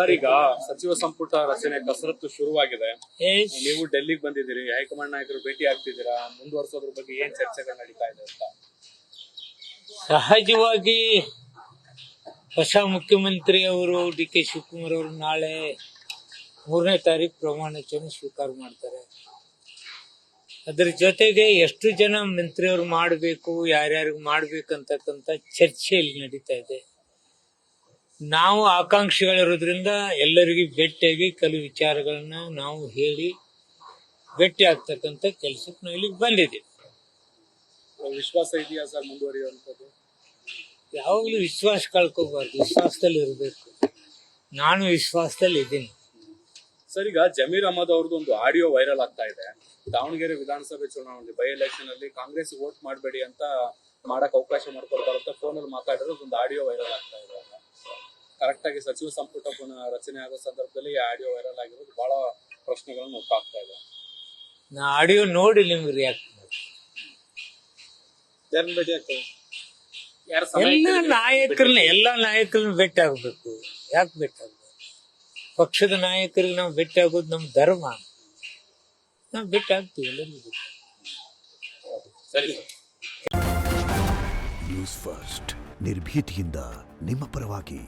Sir, ಈಗ ಸಚಿವ ಸಂಪುಟ ರಚನೆ ಕಸರತ್ತು ಶುರುವಾಗಿದೆ. ನೀವು ಡೆಲ್ಲಿಗೆ ಬಂದಿದ್ದೀರಿ, ಹೈಕಮಾಂಡ್ ನಾಯಕರು ಭೇಟಿ ಆಗ್ತಿದ್ದೀರಾ, ಮುಂದುವರಿಸೋದ್ರ ಬಗ್ಗೆ ಏನ್ ಚರ್ಚೆಗಳು ನಡೀತಾ ಇದೆ ಅಂತ? ಸಹಜವಾಗಿ ಹೊಸ ಮುಖ್ಯಮಂತ್ರಿ ಅವರು ಡಿ ಕೆ ಶಿವಕುಮಾರ್ ಅವರು ನಾಳೆ 3ನೇ ತಾರೀಕು ಪ್ರಮಾಣ ವಚನ ಸ್ವೀಕಾರ ಮಾಡ್ತಾರೆ. ಅದರ ಜೊತೆಗೆ ಎಷ್ಟು ಜನ ಮಂತ್ರಿಯವರು ಮಾಡಬೇಕು, ಯಾರ್ಯಾರಿಗೆ ಮಾಡ್ಬೇಕಂತಕ್ಕಂಥ ಚರ್ಚೆ ಇಲ್ಲಿ ನಡೀತಾ ಇದೆ. ನಾವು ಆಕಾಂಕ್ಷಿಗಳಿರೋದ್ರಿಂದ ಎಲ್ಲರಿಗೂ ಭೇಟಿಯಾಗಿ ಕೆಲವು ವಿಚಾರಗಳನ್ನ ನಾವು ಹೇಳಿ ಭೇಟಿ ಆಗ್ತಕ್ಕಂಥ ಕೆಲಸಕ್ಕೆ ನಾವು ಇಲ್ಲಿಗೆ ಬಂದಿದ್ದೀವಿ. ವಿಶ್ವಾಸ ಇದೆಯಾ ಸರ್ ಮುಂದುವರಿಯುವಂಥದ್ದು? ಯಾವಾಗಲೂ ವಿಶ್ವಾಸ ಕಳ್ಕೋಬಾರ್ದು, ವಿಶ್ವಾಸದಲ್ಲಿ ಇರಬೇಕು. ನಾನು ವಿಶ್ವಾಸದಲ್ಲಿ ಇದ್ದೀನಿ. ಸರ್, ಈಗ ಜಮೀರ್ ಅಹಮದ್ ಅವ್ರದ್ದು ಒಂದು ಆಡಿಯೋ ವೈರಲ್ ಆಗ್ತಾ ಇದೆ. ದಾವಣಗೆರೆ ವಿಧಾನಸಭೆ ಚುನಾವಣೆ ಬೈ ಎಲೆಕ್ಷನ್ ಅಲ್ಲಿ ಕಾಂಗ್ರೆಸ್ ವೋಟ್ ಮಾಡಬೇಡಿ ಅಂತ ಮಾಡಕ್ ಅವಕಾಶ ಮಾಡ್ಕೊಡ್ತಾರೆ ಅಂತ ಫೋನಲ್ಲಿ ಮಾತಾಡಿರೋದು ಒಂದು ಆಡಿಯೋ ವೈರಲ್ ಆಗ್ತಾ ಇದೆ. ಕರೆಕ್ಟ್ ಆಗಿ ಸಚಿವ ಸಂಪುಟ ರಚನೆ ಆಗೋ ಸಂದರ್ಭದಲ್ಲಿ ಈ ಆಡಿಯೋ ವೈರಲ್ ಆಗಿರೋದು ಬಹಳ ಪ್ರಶ್ನೆಗಳನ್ನು ಹುಟ್ಟಾಗ್ತಾ ಇದೆ. ನಾ ಆಡಿಯೋ ನೋಡಿ ನಿಮ್ಗೆ ರಿಯಾಕ್ಟ್ ಮಾಡಿ. ಯಾರನ್ನ ಭೇಟಿ ಆಗ್ತದೆ? ಎಲ್ಲಾ ನಾಯಕರನ್ನ ಭೇಟಿ ಆಗ್ಬೇಕು. ಯಾಕೆ ಭೇಟಿ ಆಗ್ಬೇಕು? ಪಕ್ಷದ ನಾಯಕರಿಗೆ ನಾವು ಭೇಟಿ ಆಗೋದು ನಮ್ಮ ಧರ್ಮ. ನಾವು ಭೇಟಿ ಆಗ್ತೀವಿ ಎಲ್ಲರಿಗೂ. ಸರಿ. ನ್ಯೂಸ್ ಫಸ್ಟ್ ನಿರ್ಭೀತಿಯಿಂದ ನಿಮ್ಮ ಪರವಾಗಿ.